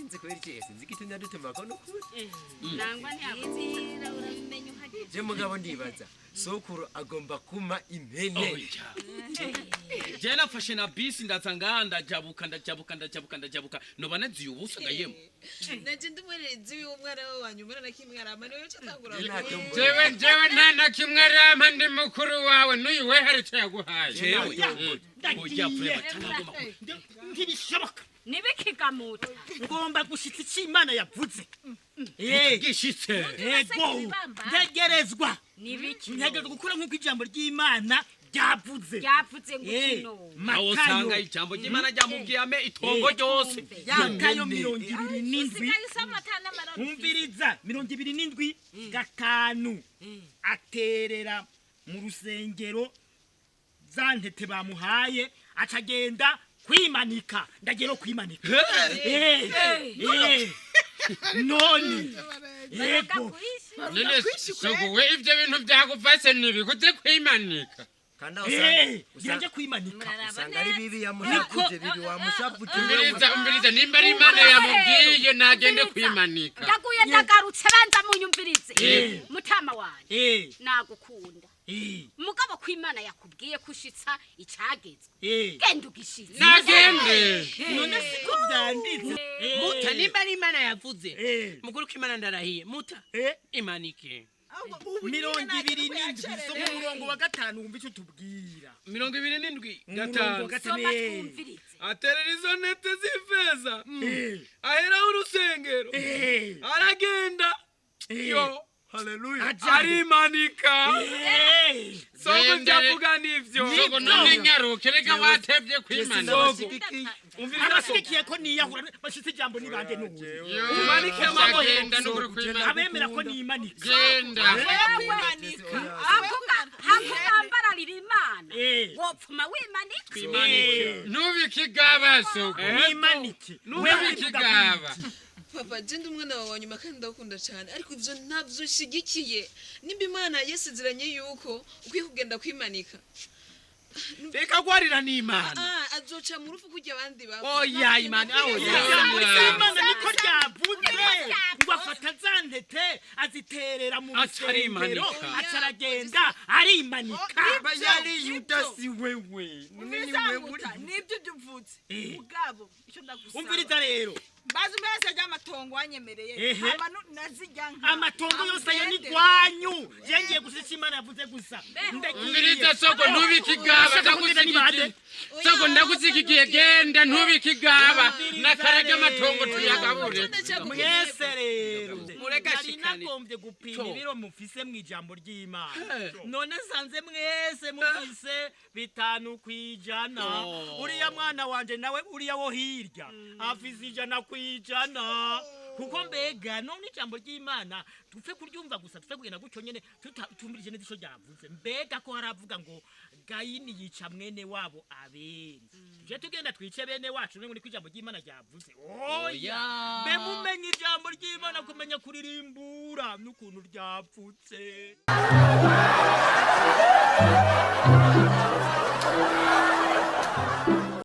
sinzi kweli iki sinzi igituma dutuma ko nukuri nangwa ntiyakuzira uramenye uhagije je mugabo ndibaza sokuru agomba kuma impene je nafashe na bisi ndatsanga ndajabuka noba naziye ubusa gayemo naje ndumwerezi w'umwana we wanyumera na kimwe arama niwe cyatangura jewe nta na kimwe arama ndi mukuru wawe n'uyu we hari icyo yaguhaye jewe oya prema cyangwa ntibishoboka nibikigamuta ngomba gushitsa icyo Imana yavuze gishitse ego ntegerezwa nibiki ntegerezwa gukora nk'uko ijambo ry'Imana ryavuze ngukino aho usanga ijambo ry'Imana ryamubwiye ame itongo ryose Matayo 27 umviriza 27:5 aterera mu rusengero za ntete bamuhaye acagenda kwimanika ndagiye no kwimanika none yego none soguwe ivyo bintu byagufase nibikuze kwimanika kanda usanga kwimanika usanga ari bibi yamushapuje bibi wamushapuje umbiriza nimba ari Imana yamubwiye nagende kwimanika ndaguye ndagarutse banza munyumvirize mutama wanje nagukunda mugabo kw'Imana yakubwiye kushitsa icageze genda ugishitse nagende none siko byanditse muta nimba ari Imana yavuze mukuru kw'Imana ndarahiye muta imanike 27 somo murongo wa 5 wumva icyo tubwira 27:5 aterera izo ntete z'ifeza ahera urusengero aragenda yo haleluya arimanika soko ndavuga nivyo sogo none nyaruke reka watevye kwimanika abasikiye ko niyahura bashitse ijambo nibande n'ubu umanike amaboko genda n'ukuri kwimanika abemera ko nimanika genda hakugambara Imana wopfuma wimanika nubikigaba sogo nimanike nubikigaba papa je ndi umwana wawe wanyuma kandi ndakunda cyane ariko ivyo ntabyo shigikiye nimba Imana yesezeranye yuko ukwiye kugenda kwimanika reka gwarira n'Imana azoca mu rufu kujya abandi babo oya Imana Imana niko ryavuze ngo afata zantete aziterera mu rusengero acaragenda arimanika bayari yutasi wewe nibyo byuvutse mugabo icyo ndagusaba umviriza rero bazi mbese ry'amatongo wanyemereye nazijya nka amatongo yose ayo ni gwanyu yengiye gusika Imana yavuze gusa umviriza sogo ntubikigaba ndagusigikiye sogo ndagusigikiye genda ntubikigaba nakarage amatongo tuyagabure mwese rero mureka shikani nagombye gupima ibiro mufise mu ijambo ry'Imana none sanze mwese mufise 5 kwijana uriya mwana wanje nawe uriya wo hirya afise 100 kwijana kuko mbega none ijambo ry'Imana tupfe kuryumva gusa tupfe kugenda gucyo nyene tumbirije n'isho ryavuze mbega ko haravuga ngo Gayini yica mwene wabo Abeli je tugenda twice bene wacu none ko ijambo ry'Imana ryavuze oya be mumenye ijambo ry'Imana kumenya kuririmbura n'ukuntu ryapfutse